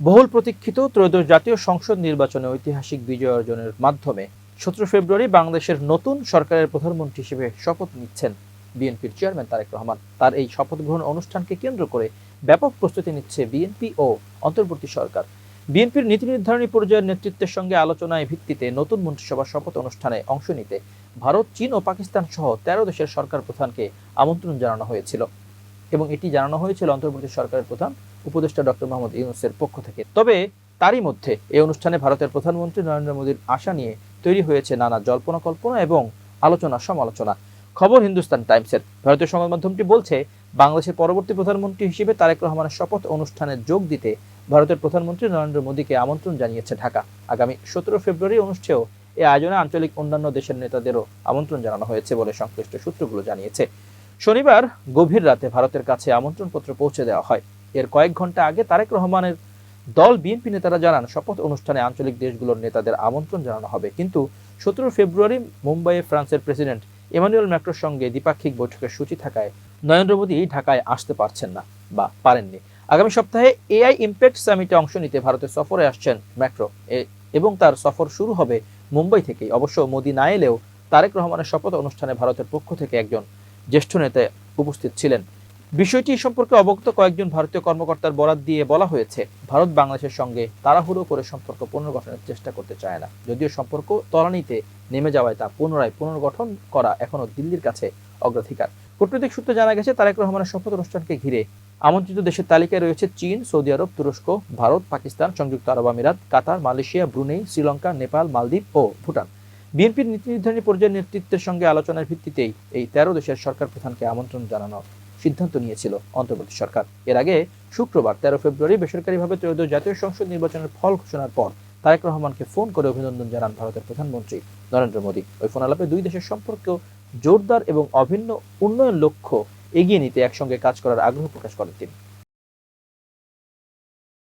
বহুল প্রতীক্ষিত ত্রয়োদশ জাতীয় সংসদ নির্বাচনে ঐতিহাসিক বিজয় অর্জনের মাধ্যমে 17 ফেব্রুয়ারি বাংলাদেশের নতুন সরকারের প্রধানমন্ত্রী হিসেবে শপথ নিচ্ছেন বিএনপির চেয়ারম্যান তারেক রহমান। তার এই শপথ গ্রহণ অনুষ্ঠানকে কেন্দ্র করে ব্যাপক প্রস্তুতি নিচ্ছে বিএনপি ও অন্তর্বর্তী সরকার। বিএনপির নীতি নির্ধারণী পর্যায়ের নেতৃত্বের সঙ্গে আলোচনায় ভিত্তিতে নতুন মন্ত্রিসভার শপথ অনুষ্ঠানে অংশ নিতে ভারত, চীন ও পাকিস্তান সহ 13 দেশের সরকার প্রধানকে আমন্ত্রণ জানানো হয়েছিল এবং এটি জানানো হয়েছিল অন্তর্বর্তী সরকারের প্রধান উপদেষ্টা ডক্টর মোহাম্মদ ইউনূসের পক্ষ থেকে। তবে তারই মধ্যে এই অনুষ্ঠানে ভারতের প্রধানমন্ত্রী নরেন্দ্র মোদীর আশা নিয়ে তৈরি হয়েছে নানা জল্পনা কল্পনা এবং আলোচনা সমালোচনা। খবর হিন্দুস্তান টাইমসের। ভারতীয় সংবাদ মাধ্যমটি বলছে, বাংলাদেশের পরবর্তী প্রধানমন্ত্রী হিসেবে তারেক রহমানের শপথ অনুষ্ঠানে যোগ দিতে ভারতের প্রধানমন্ত্রী নরেন্দ্র মোদীকে আমন্ত্রণ জানিয়েছে ঢাকা। আগামী 17 ফেব্রুয়ারি অনুষ্ঠেয় এই আয়োজনে আঞ্চলিক অন্যান্য দেশের নেতাদেরও আমন্ত্রণ জানানো হয়েছে বলে সংশ্লিষ্ট সূত্রগুলো জানিয়েছে। শনিবার গভীর রাতে ভারতের কাছে আমন্ত্রণপত্র পৌঁছে দেওয়া হয়। এর কয়েক ঘন্টা আগে তারেক রহমানের দল বিএনপি নেতারা জানান, শপথ অনুষ্ঠানে আঞ্চলিক দেশগুলোর নেতাদের আমন্ত্রণ জানানো হবে, কিন্তু 17 ফেব্রুয়ারি মুম্বাইয়ে ফ্রান্সের প্রেসিডেন্ট ইমানুয়েল ম্যাক্রোর সঙ্গে দ্বিপাক্ষিক বৈঠকের সূচি থাকায় নরেন্দ্র মোদী ঢাকায় আসতে পারছেন না বা পারেননি। আগামী সপ্তাহে এআই ইম্প্যাক্ট সামিটে অংশ নিতে ভারতে সফরে আসছেন ম্যাক্রো এবং তার সফর শুরু হবে মুম্বাই থেকেই। অবশ্য মোদী না এলেও তারেক রহমানের শপথ অনুষ্ঠানে ভারতের পক্ষ থেকে একজন জ্যেষ্ঠ নেতা উপস্থিত ছিলেন। বিষয়টি সম্পর্কে অবগত কয়েকজন ভারতীয় কর্মকর্তার বরাত দিয়ে বলা হয়েছে, ভারত বাংলাদেশের সঙ্গে তাড়াহুড়ো করে সম্পর্ক পুনর্গঠনের চেষ্টা করতে চায় না। যদিও সম্পর্ক তলানিতে নেমে যাওয়ায় তা পুনরায় পুনর্গঠন করা এখনো দিল্লির কাছে অগ্রাধিকার। কূটনৈতিক সূত্রে জানা গেছে, তারেক রহমানের শপথ অনুষ্ঠানকে ঘিরে আমন্ত্রিত দেশের তালিকায় রয়েছে চীন, সৌদি আরব, তুরস্ক, ভারত, পাকিস্তান, সংযুক্ত আরব আমিরাত, কাতার, মালয়েশিয়া, ব্রুনেই, শ্রীলঙ্কা, নেপাল, মালদ্বীপ ও ভুটান। বিএনপির নীতি নির্ধারণী পর্যায়ের নেতৃত্বের সঙ্গে আলোচনার ভিত্তিতেই এই 13 দেশের সরকার প্রধানকে আমন্ত্রণ জানানোর সিদ্ধান্ত নিয়েছিল অন্তর্বর্তী সরকার। এর আগে শুক্রবার 13 ফেব্রুয়ারি বেসরকারিভাবে ত্রয়োদশ জাতীয় সংসদ নির্বাচনের ফল ঘোষণার পর তারেক রহমানকে ফোন করে অভিনন্দন জানান ভারতের প্রধানমন্ত্রী নরেন্দ্র মোদী। ওই ফোন আলাপে দুই দেশের সম্পর্ক জোরদার এবং অভিন্ন উন্নয়ন লক্ষ্য এগিয়ে নিতে একসঙ্গে কাজ করার আগ্রহ প্রকাশ করেন তিনি।